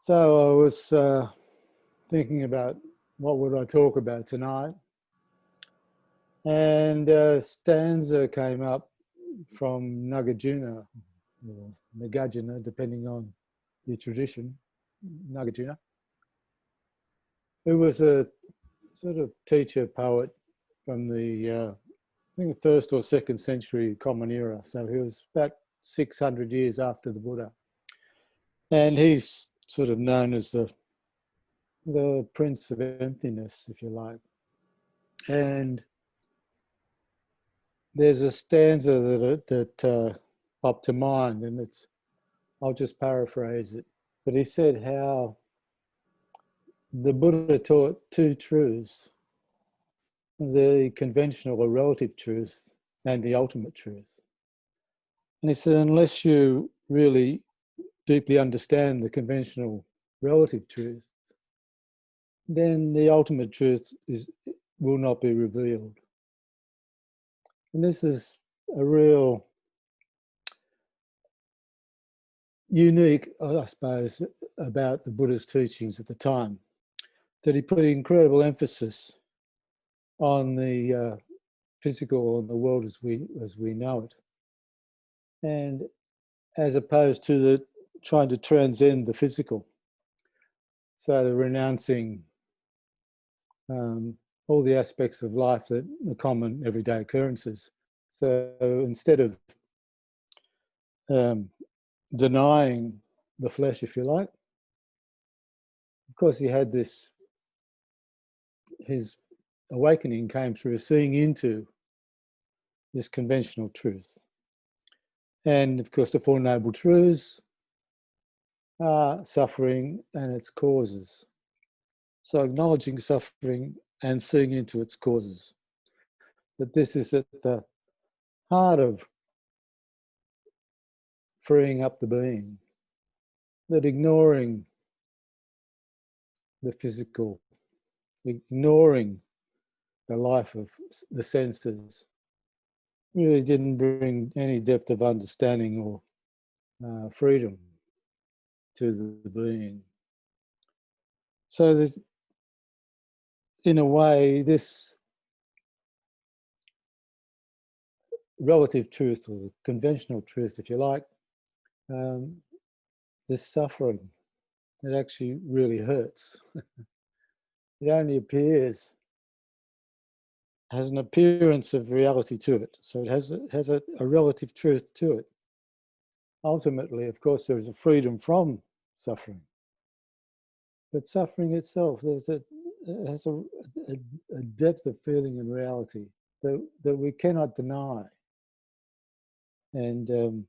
So I was thinking about what would I talk about tonight, and a stanza came up from Nagarjuna, or Nagarjuna, depending on your tradition, Nagarjuna, who was a sort of teacher poet from the, I think, the 1st or 2nd century Common Era. So he was about 600 years after the Buddha. And he's sort of known as the Prince of Emptiness, if you like. And there's a stanza that popped to mind, and I'll just paraphrase it. But he said how the Buddha taught two truths: the conventional or relative truth and the ultimate truth. And he said, unless you really deeply understand the conventional relative truth, then the ultimate truth will not be revealed. And this is a real unique, I suppose, about the Buddha's teachings at the time, that he put incredible emphasis on the physical, or the world as we know it, and as opposed to the trying to transcend the physical, so the renouncing all the aspects of life that are common everyday occurrences. So instead of denying the flesh, if you like, of course he had this, his awakening came through seeing into this conventional truth. And of course the Four Noble Truths are suffering and its causes. So acknowledging suffering and seeing into its causes. That this is at the heart of freeing up the being. That ignoring the physical, ignoring the life of the senses, really didn't bring any depth of understanding or freedom to the being. So there's, in a way, this relative truth, or the conventional truth, if you like, this suffering, it actually really hurts. It only appears, has an appearance of reality to it. So it has a relative truth to it. Ultimately, of course, there is a freedom from suffering. But suffering itself, it has a depth of feeling and reality that we cannot deny. And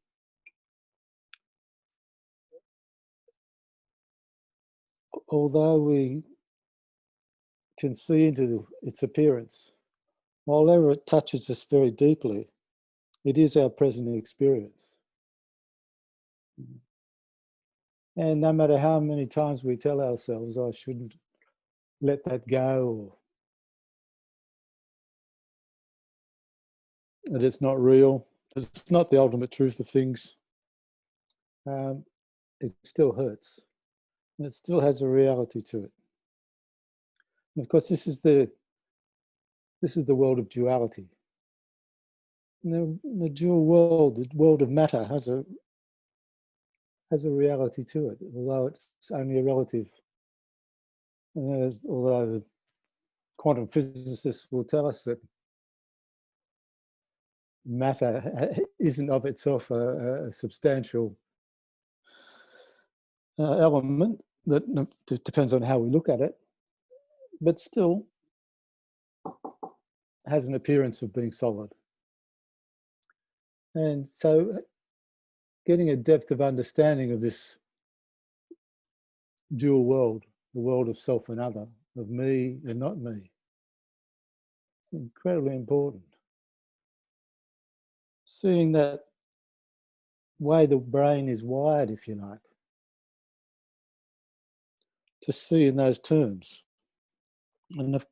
although we can see into its appearance, whenever it touches us very deeply, it is our present experience. And no matter how many times we tell ourselves, I shouldn't let that go, or that it's not real, it's not the ultimate truth of things, it still hurts. And it still has a reality to it. And of course, this is the world of duality. The dual world, the world of matter, has a reality to it, although it's only a relative. Although the quantum physicists will tell us that matter isn't of itself a substantial element, that depends on how we look at it, but still has an appearance of being solid. And so getting a depth of understanding of this dual world, the world of self and other, of me and not me, it's incredibly important. Seeing that way the brain is wired, if you like, to see in those terms. And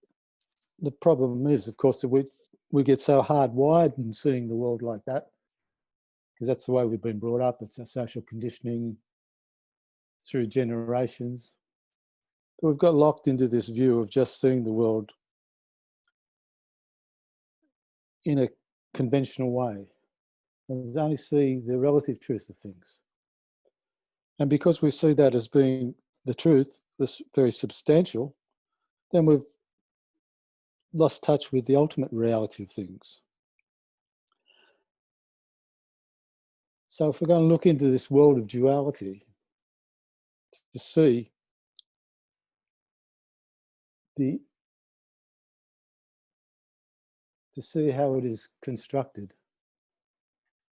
the problem is, of course, that we get so hardwired in seeing the world like that, because that's the way we've been brought up. It's our social conditioning. through generations. But we've got locked into this view of just seeing the world in a conventional way, and only see the relative truth of things. And because we see that as being the truth, this very substantial, then we've lost touch with the ultimate reality of things. So if we're going to look into this world of duality to see how it is constructed,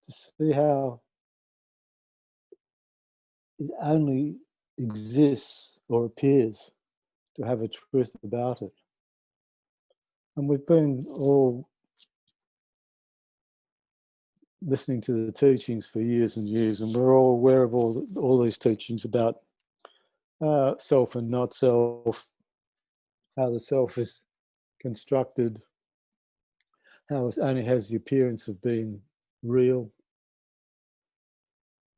to see how it only exists or appears to have a truth about it. And we've been all listening to the teachings for years and years, and we're all aware of all these teachings about self and not self, how the self is constructed, how it only has the appearance of being real.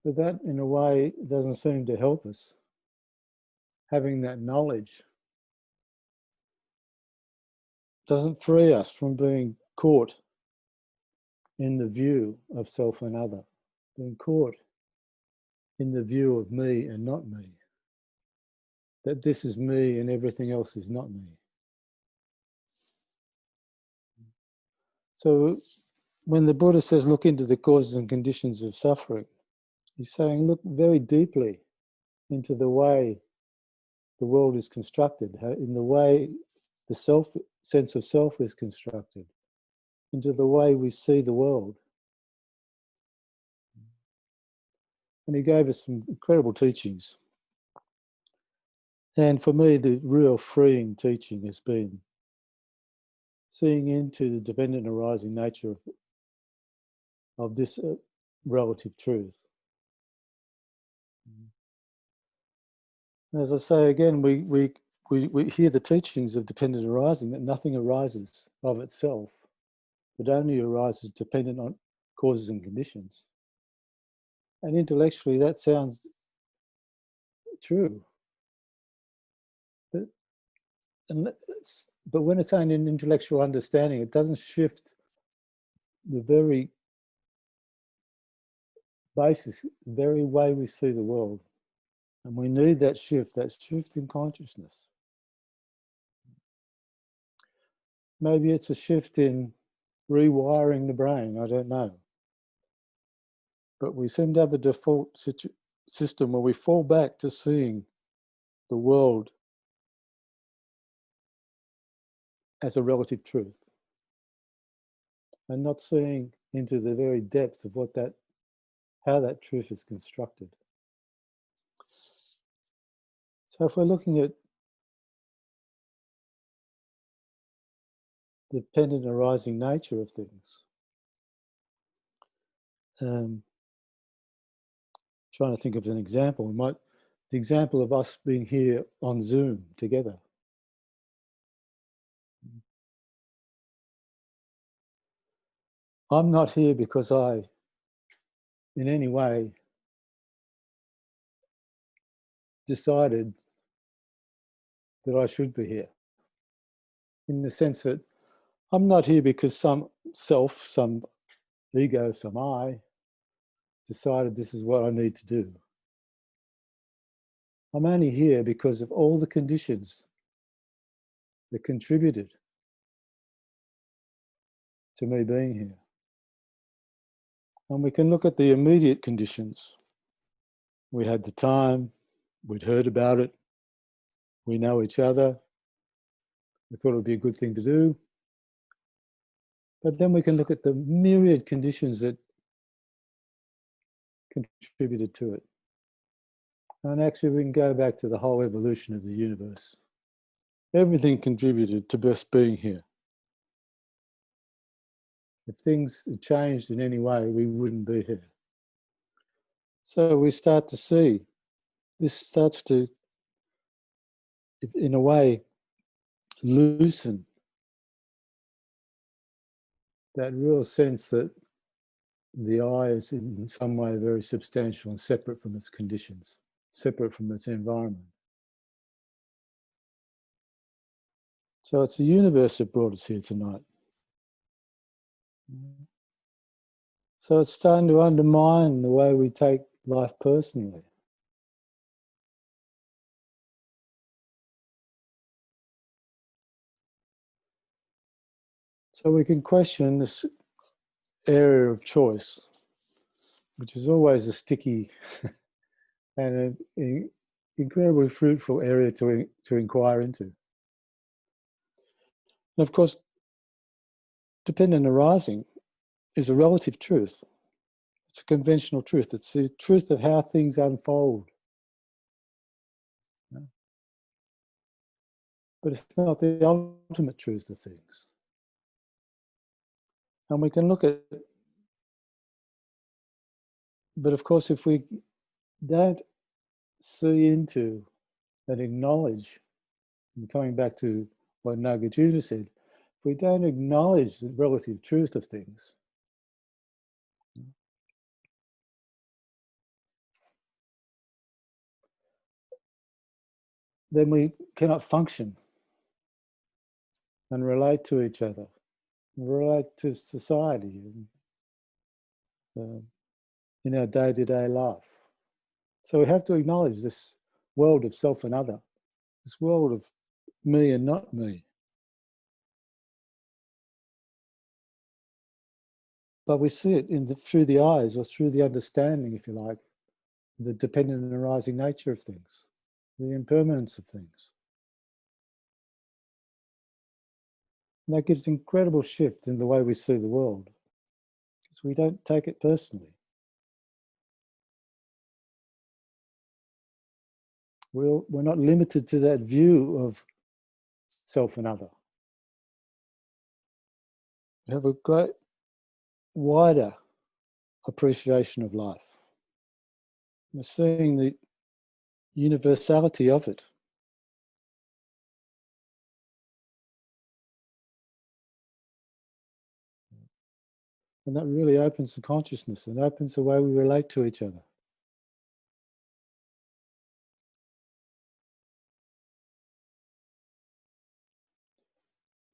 But that, in a way, doesn't seem to help us. Having that knowledge doesn't free us from being caught in the view of self and other, being caught in the view of me and not me, that this is me and everything else is not me. So when the Buddha says look into the causes and conditions of suffering, he's saying look very deeply into the way the world is constructed, in the way the sense of self is constructed, into the way we see the world. And he gave us some incredible teachings. And for me, the real freeing teaching has been seeing into the dependent arising nature of this relative truth. As I say again, we hear the teachings of dependent arising, that nothing arises of itself, but only arises dependent on causes and conditions. And intellectually, that sounds true. But when it's only an intellectual understanding, it doesn't shift the very basis, the very way we see the world. And we need that shift in consciousness. Maybe it's a shift in rewiring the brain, I don't know. But we seem to have a default system where we fall back to seeing the world as a relative truth and not seeing into the very depth of how that truth is constructed. So if we're looking at the dependent arising nature of things, trying to think of an example, the example of us being here on Zoom together. I'm not here because I, in any way, decided that I should be here. In the sense that I'm not here because some self, some ego, some I decided this is what I need to do. I'm only here because of all the conditions that contributed to me being here. And we can look at the immediate conditions. We had the time, we'd heard about it, we know each other, we thought it would be a good thing to do. But then we can look at the myriad conditions that contributed to it. And actually we can go back to the whole evolution of the universe. Everything contributed to us being here. If things had changed in any way, we wouldn't be here. So we start to see, this starts to, in a way, loosen that real sense that the I is in some way very substantial and separate from its conditions. separate from its environment. So it's the universe that brought us here tonight. So it's starting to undermine the way we take life personally. So we can question this area of choice, which is always a sticky and an incredibly fruitful area to inquire into. And of course, dependent arising is a relative truth. It's a conventional truth. It's the truth of how things unfold. But it's not the ultimate truth of things. And we can look at, but of course, if we don't see into and acknowledge, and coming back to what Nagarjuna said, if we don't acknowledge the relative truth of things, then we cannot function and relate to each other, and relate to society in our day-to-day life. So we have to acknowledge this world of self and other, this world of me and not me. But we see it through the eyes, or through the understanding, if you like, the dependent and arising nature of things, the impermanence of things. And that gives incredible shift in the way we see the world, because we don't take it personally. We're not limited to that view of self and other. We have a great, wider appreciation of life. We're seeing the universality of it. And that really opens the consciousness and opens the way we relate to each other.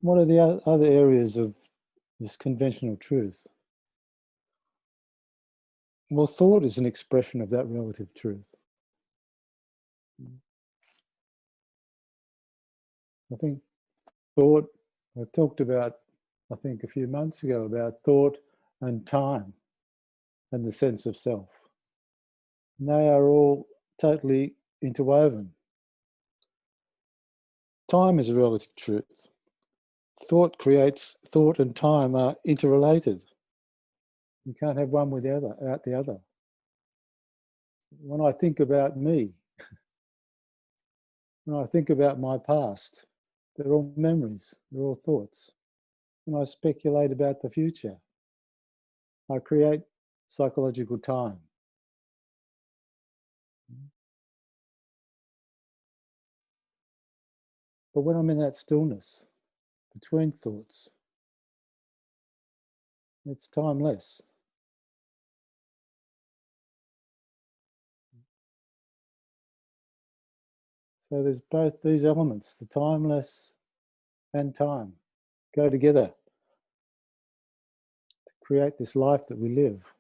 What are the other areas of this conventional truth? Well, thought is an expression of that relative truth. I think thought, I talked about, I think a few months ago, about thought and time and the sense of self. And they are all totally interwoven. Time is a relative truth. Thought and time are interrelated. You can't have one without the other. When I think about me, when I think about my past, they're all memories, they're all thoughts. When I speculate about the future, I create psychological time. But when I'm in that stillness between thoughts, it's timeless. So there's both these elements, the timeless and time, go together to create this life that we live.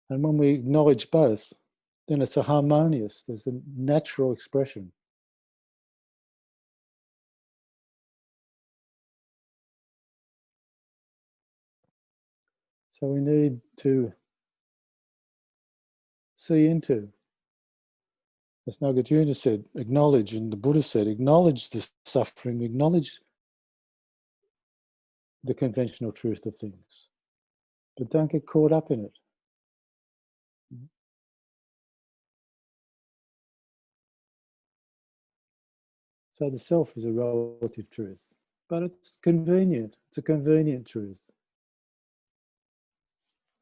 And when we acknowledge both, then it's a harmonious, there's a natural expression. So we need to see into, as Nagarjuna said, acknowledge, and the Buddha said, acknowledge the suffering, acknowledge the conventional truth of things, but don't get caught up in it. So the self is a relative truth, but it's convenient. It's a convenient truth.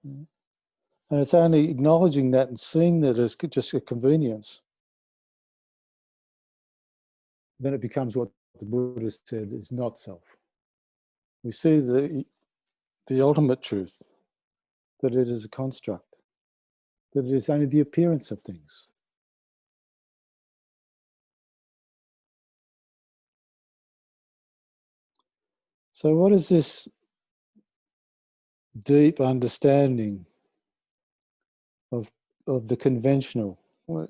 And it's only acknowledging that and seeing that as just a convenience, then it becomes what the Buddha said is not self. We see the ultimate truth, that it is a construct, that it is only the appearance of things. So what is this deep understanding of the conventional? What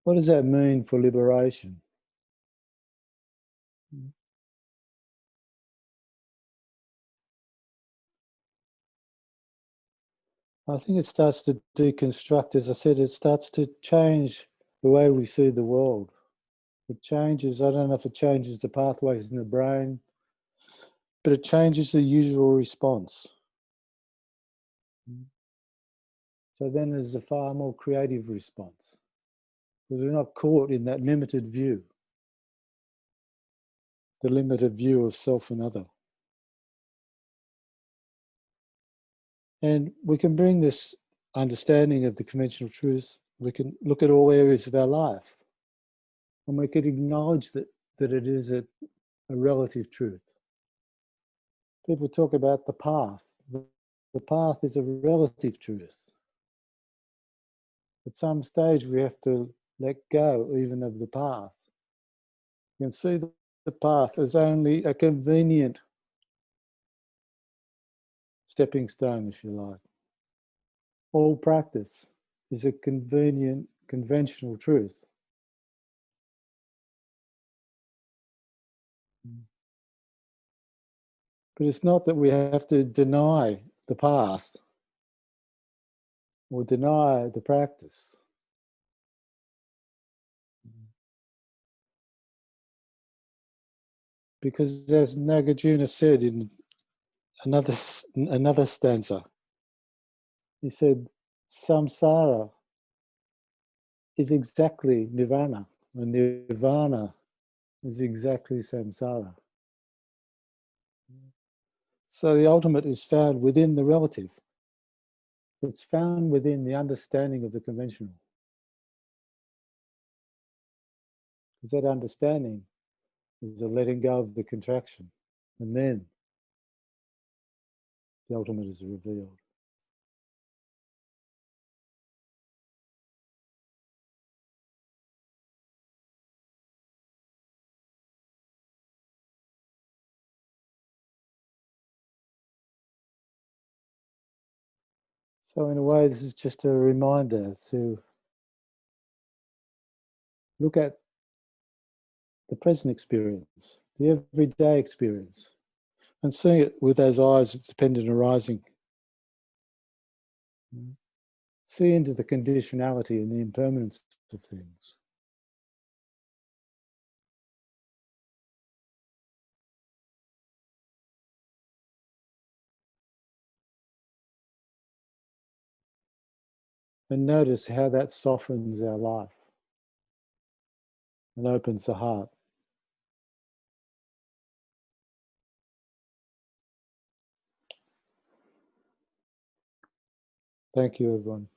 does that mean for liberation? I think it starts to deconstruct, as I said, it starts to change the way we see the world. It changes, I don't know if it changes the pathways in the brain, but it changes the usual response. So then there's a far more creative response, because we're not caught in that limited view, the limited view of self and other. And we can bring this understanding of the conventional truth, we can look at all areas of our life, and we can acknowledge that it is a relative truth. People talk about the path. The path is a relative truth. At some stage, we have to let go even of the path. You can see the path as only a convenient stepping stone, if you like. All practice is a convenient, conventional truth. But it's not that we have to deny the path or deny the practice. Because as Nagarjuna said in another stanza, he said, samsara is exactly nirvana, and nirvana is exactly samsara. So the ultimate is found within the relative. It's found within the understanding of the conventional. Because that understanding is a letting go of the contraction. And then the ultimate is revealed. So in a way, this is just a reminder to look at the present experience, the everyday experience, and seeing it with those eyes of dependent arising. See into the conditionality and the impermanence of things. And notice how that softens our life and opens the heart. Thank you, everyone.